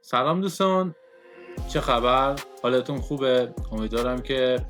سلام دوستان، چه خبر؟ حالتون خوبه؟ امیدوارم که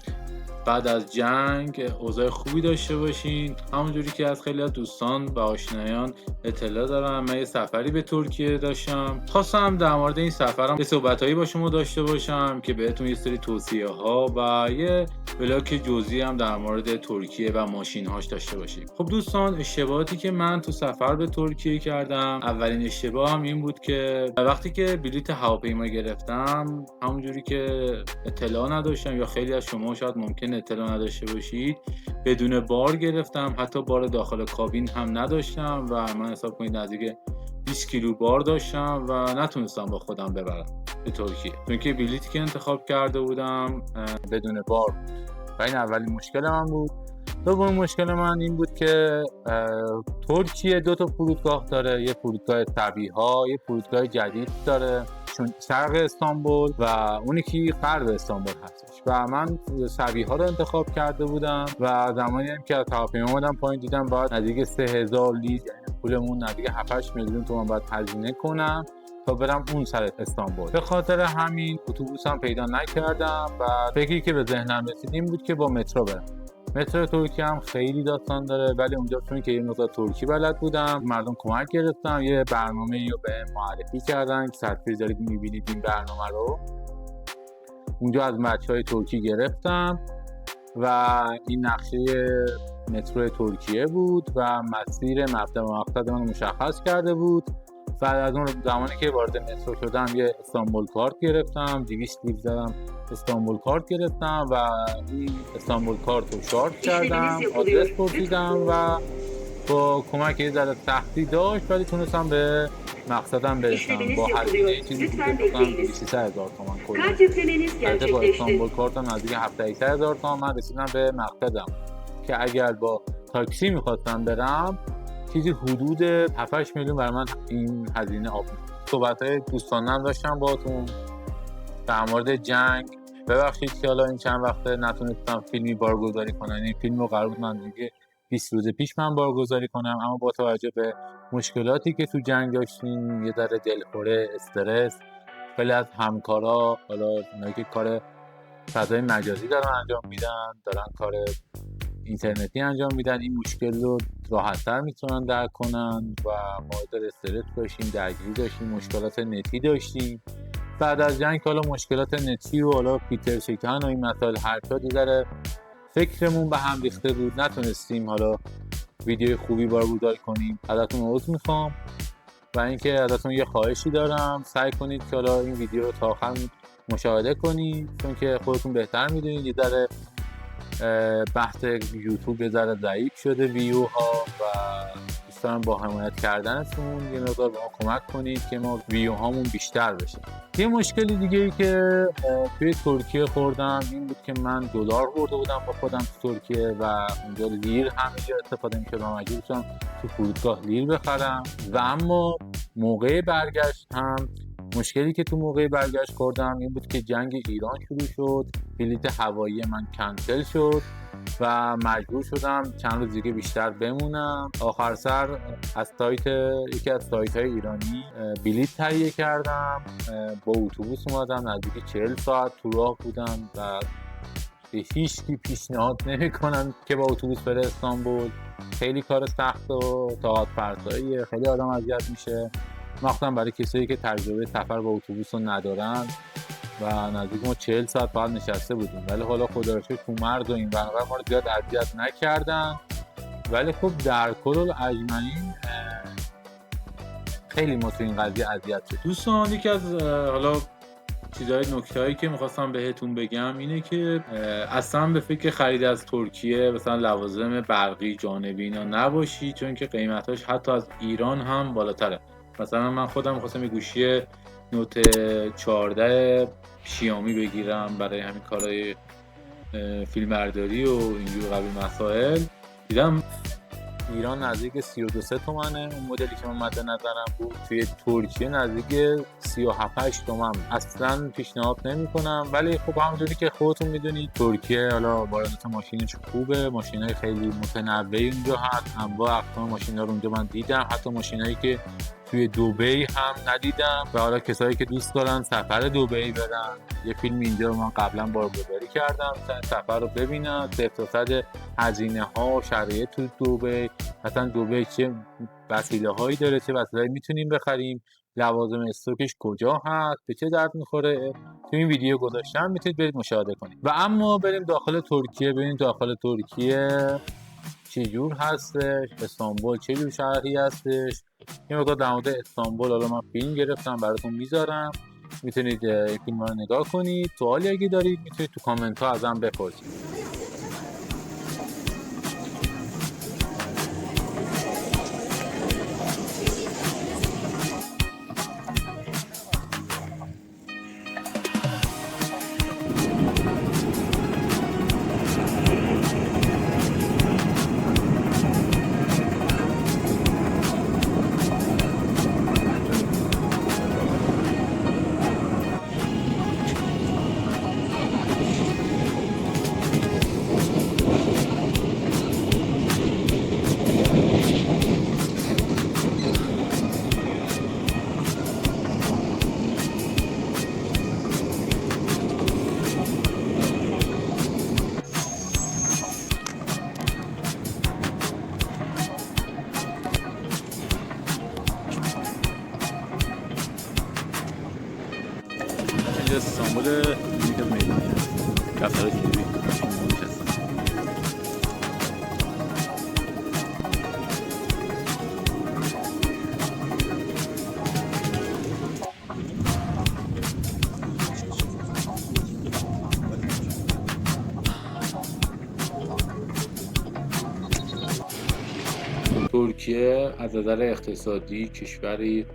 بعد از جنگ اوضاع خوبی داشته باشین. همونجوری که از خیلی از دوستان و آشنایان اطلاع دارم، من یه سفری به ترکیه داشتم. خواستم در مورد این سفرم یه صحبتایی با شما داشته باشم که بهتون یه سری توصیه ها و یه بلاک جزئی هم در مورد ترکیه و ماشین هاش داشته باشیم. خب دوستان، اشتباهاتی که من تو سفر به ترکیه کردم، اولین اشتباهم این بود که وقتی که بلیط هواپیما گرفتم، همونجوری که اطلاع نداشتم یا خیلی از شما شاید ممکن اطلاع نداشته باشید، بدون بار گرفتم. حتی بار داخل کابین هم نداشتم و من حساب کنید نزدیک 20 کیلو بار داشتم و نتونستم با خودم ببرم به ترکیه، چون که بلیطی که انتخاب کرده بودم بدون بار بود و این اولین مشکل من بود. دومین مشکل من این بود که ترکیه 2 فرودگاه داره، یه فرودگاه طبیعی‌ها، یه فرودگاه جدید داره چون شرق استانبول و اونی که غرب استانبول هستش و من طبیعی‌ها رو انتخاب کرده بودم و زمانی هم که از هواپیما اومدم پایین دیدم باید نزدیک 3000 لیره، یعنی پولمون نزدیک 7-8 میلیون تومان باید هزینه کنم تا برم اون سر استانبول. به خاطر همین اتوبوسم پیدا نکردم و فکری که به ذهنم رسید این بود که با مترو برم. مترو ترکیه هم خیلی داستان داره، ولی اونجا چون که یه مقدار ترکی بلد بودم، مردم کمک گرفتم، یه برنامه‌ای رو به معرفی کردن که تصویر دارید می‌بینید این برنامه رو. اونجا از بچه‌های ترکی گرفتم و این نقشه مترو ترکیه بود و مسیر مبدأ و مقصد من مشخص کرده بود. بعد از اون زمانی که وارد مترو شدم یه استانبول کارت گرفتم، 200 لیره زدم استانبول کارت گرفتم و این استانبول کارت رو شارژ کردم، آدرس پرسیدم و با کمک یه ذره سختی داشت ولی تونستم به مقصدم برسم با هزینه چیزی که گفتم 200,000 تومان کلا. البته با استانبول کارتم نزدیک 700,000 تومان من رسیدم به مقصدم که اگر با تاکسی میخواستم برم چیزی حدود 7-8 میلیون برای من این هزینه آب می‌شد. صحبت‌های دوستانه هم داشتم باهاتون در مورد جنگ. ببخشید که حالا این چند وقته نتونستم فیلمی بارگذاری کنم. این فیلم رو قرار بود من دیگه 20 روز پیش من بارگذاری کنم، اما با توجه به مشکلاتی که تو جنگ داشتیم، یه ذره دلخوره، استرس، خیلی از همکارا حالا اونایی که کار فضای مجازی دارن انجام میدن، دارن کار اینترنتی انجام میدن، این مشکل رو راحت‌تر میتونن درک کنن و مورد استرس داشتیم، درگیری داشتیم، مشکلات نتی داشتیم. بعد از جنگ حالا مشکلات نتی و حالا پیتر شکن و این مسائل هر جا دیگه فکرمون به هم ریخته بود، نتونستیم حالا ویدیو خوبی بارگذاری کنیم. ازتون عذر میخوام و اینکه ازتون یه خواهشی دارم، سعی کنید که حالا این ویدیو رو تا آخر مشاهده کنید، چون که خودتون بهتر میدونید یه ذره بحث یوتیوب یه ذره ضعیف شده ویوها و دوستان با حمایت کردنتون یه مقدار به ما کمک کنید که ما ویوهامون بیشتر بشه. یه مشکل دیگه ای که توی ترکیه خوردم این بود که من دلار برده بودم با خودم تو ترکیه و اونجا لیر همینجا استفاده می‌کردم، مجبور شدم تو فرودگاه لیر بخرم و اما موقع برگشت هم مشکلی که تو موقع برگشت خوردم این بود که جنگ ایران شروع شد، بلیط هوایی من کنسل شد و مجبور شدم چند روز دیگه بیشتر بمونم. آخر سر از یکی از سایت‌های ایرانی بلیط تهیه کردم، با اتوبوس اومدم، نزدیک 40 ساعت تو راه بودم و به هیچکی پیشنهاد نمی‌کنم که با اتوبوس بره استانبول. خیلی کار سخت و طاقت فرساییه، خیلی آدم اذیت میشه، مخصوصا برای کسایی که تجربه سفر با اتوبوس رو ندارن و نزدیک ما 40 ساعت فقط نشسته بودیم. ولی حالا خدا رو شکر تو مرز و این برنامه ما رو زیاد اذیت نکردن، ولی خب در کل اجمعین خیلی ما تو این قضیه اذیت شد. دوستان یکی از حالا نکته‌هایی که می‌خواستم بهتون بگم اینه که اصلا به فکر خرید از ترکیه مثلا لوازم برقی جانبی اینا نباشی، چون که قیمتاش حتی از ایران هم بالاتره. مثلا من خودم می‌خواستم یه گوشی نوت 14 شیائومی بگیرم برای همین کارهای فیلمبرداری و اینجور قبیل مسائل، دیدم ایران نزدیک 32 تومنه اون مدلی که من مد نظرم بود، توی ترکیه نزدیک 37-8 تومن. اصلا پیشنهاد نمی‌کنم، ولی خب همونجوری که خودتون میدونید ترکیه حالا واردات ماشینش خوبه، ماشینای خیلی متنوعی اونجا هست، انواع اقسام ماشینا رو اونجا من دیدم، حتی ماشینایی که توی دبی هم ندیدم و حالا کسایی که دوست دارن سفر دبی برن، یه فیلم اینجا رو من قبلا بارگذاری کردم، سفر رو ببینن، صد هزینه ها و شرایط تو دبی، مثلا دبی چه وسیله هایی داره، چه وسیله میتونیم بخریم، لوازم استوکش کجا هست، به چه درد میخوره، تو این ویدیو گذاشتم، میتونید برید مشاهده کنید. و اما بریم داخل ترکیه، ببینیم داخل ترکیه چجور هستش، استانبول چه جور شهری هستش. یه مقدار در مورد استانبول حالا من فیلم گرفتم براتون میذارم، میتونید این فیلم رو نگاه کنید. سوالی اگه دارید میتونید تو کامنت ها ازم بپرسید. اینجا استانبول، اینجا میدان دفتر شوری نشستم. ترکیه از نظر اقتصادی کشوری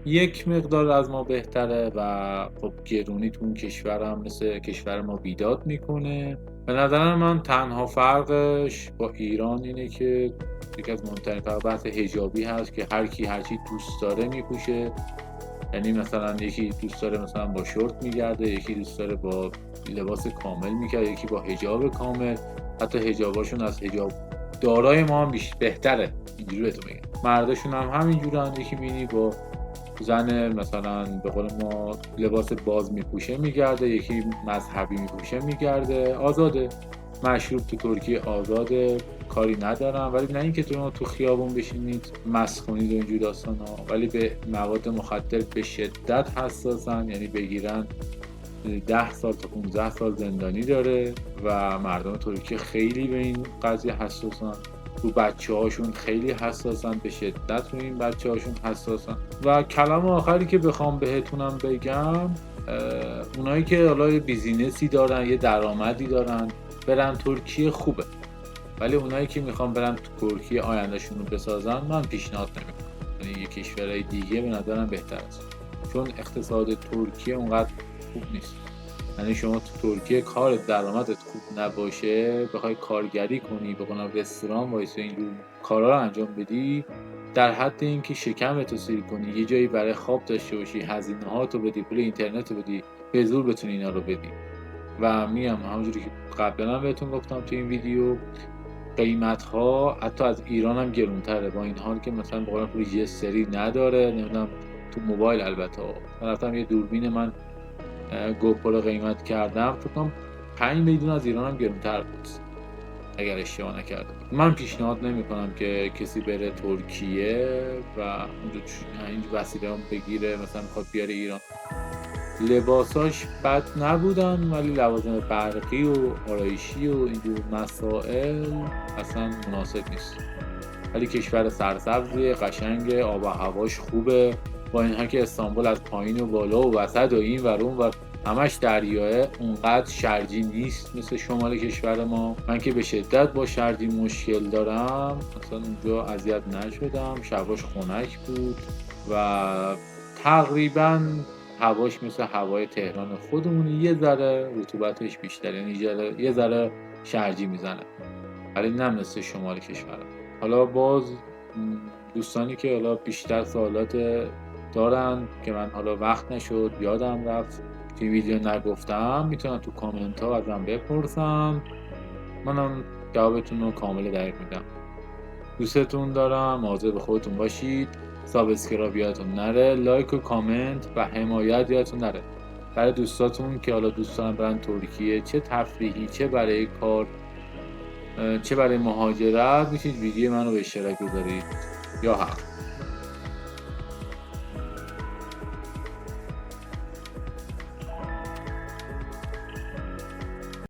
یک مقدار از ما بهتره و خب گرونی تو اون کشور هم مثل کشور ما بیداد میکنه. به نظر من تنها فرقش با ایران اینه که یکی از مهمترین فرق بحث حجابی هست که هر کی هر چی دوست داره میپوشه. یعنی مثلا یکی دوست داره مثلا با شورت میگرده، یکی دوست داره با لباس کامل میگرده، یکی با حجاب کامل. حتی حجاباشون از حجاب دارای ما هم بهتره، اینجوری بهتون میگم. مرداشون هم همینجورن، یکی مینی با زن مثلا به قول ما لباس باز میپوشه میگرده، یکی مذهبی میپوشه میگرده. آزاده، مشروب تو ترکیه آزاده، کاری ندارم. ولی نه اینکه تو خیابون بشینید مست کنید و اینجور داستانا، ولی به مواد مخدر به شدت حساسن. یعنی بگیرن 10 سال تا 15 سال زندانی داره و مردم ترکیه خیلی به این قضیه حساسن. رو بچه هاشون خیلی حساسن، به شدت رو این بچه هاشون حساسن. و کلام آخری که بخوام بهتونم بگم، اونایی که حالا بیزینسی دارن، یه درآمدی دارن، برن ترکیه خوبه. ولی اونایی که میخوان برن ترکیه آیندهشون رو بسازن، من پیشنهاد نمیکنم. یعنی یه کشورهای دیگه به نظرم بهتر است، چون اقتصاد ترکیه اونقدر خوب نیست. یعنی شما تو ترکیه کار درآمدت خوب نباشه، بخوای کارگری کنی، بخوای رستوران وایسی اینجور کارا رو انجام بدی، در حد اینکه شکمتو سیر کنی، یه جایی برای خواب داشته باشی، هزینه هاتو بدی، پول اینترنت رو بدی، به زور بتونی اینا رو بدی. و میگم همونجوری که قبلا بهتون گفتم تو این ویدیو، قیمت ها حتی از ایران هم گرونتره، با این حال که مثلا به قول پول یه سری نداره. نمیدونم تو موبایل البته رفتم یه دوربین من گوپرو قیمت کردم، فکر کنم 5 میلیون از ایران هم گرونتر بود اگر اشتباه نکردم. من پیشنهاد نمیکنم که کسی بره ترکیه و اونجا این وسیله هم بگیره، مثلا میخواد بیاره ایران. لباساش بد نبودن، ولی لوازم برقی و آرایشی و اینجور مسائل اصلا مناسب نیست. ولی کشور سرسبزیه، قشنگه، آب و هواش خوبه. با اینها که استانبول از پایین و بالا و وسط و این و اون و همش دریاه، اونقدر شرجی نیست مثل شمال کشور ما. من که به شدت با شرجی مشکل دارم، مثلا اونجا اذیت نشدم، شباش خنک بود و تقریبا هواش مثل هوای تهران خودمون، یه ذره رطوبتش بیشتره، یعنی یه ذره شرجی میزنه، ولی نه مثل شمال کشور. حالا باز دوستانی که حالا بیشتر سوالات دارن که من حالا وقت نشد یادم رفت که ویدیو نگفتم، میتونن تو کامنت ها ازم بپرسن، منم جوابتون رو کامل دقیق میدم. دوستتون دارم، مواظب خودتون باشید. سابسکرایب یادتون نره، لایک و کامنت و حمایت یادتون نره برای دوستاتون که حالا دوستان برن ترکیه، چه تفریحی چه برای کار چه برای مهاجرت، میتونید ویدیو منو به اشتراک بذارید یا حق.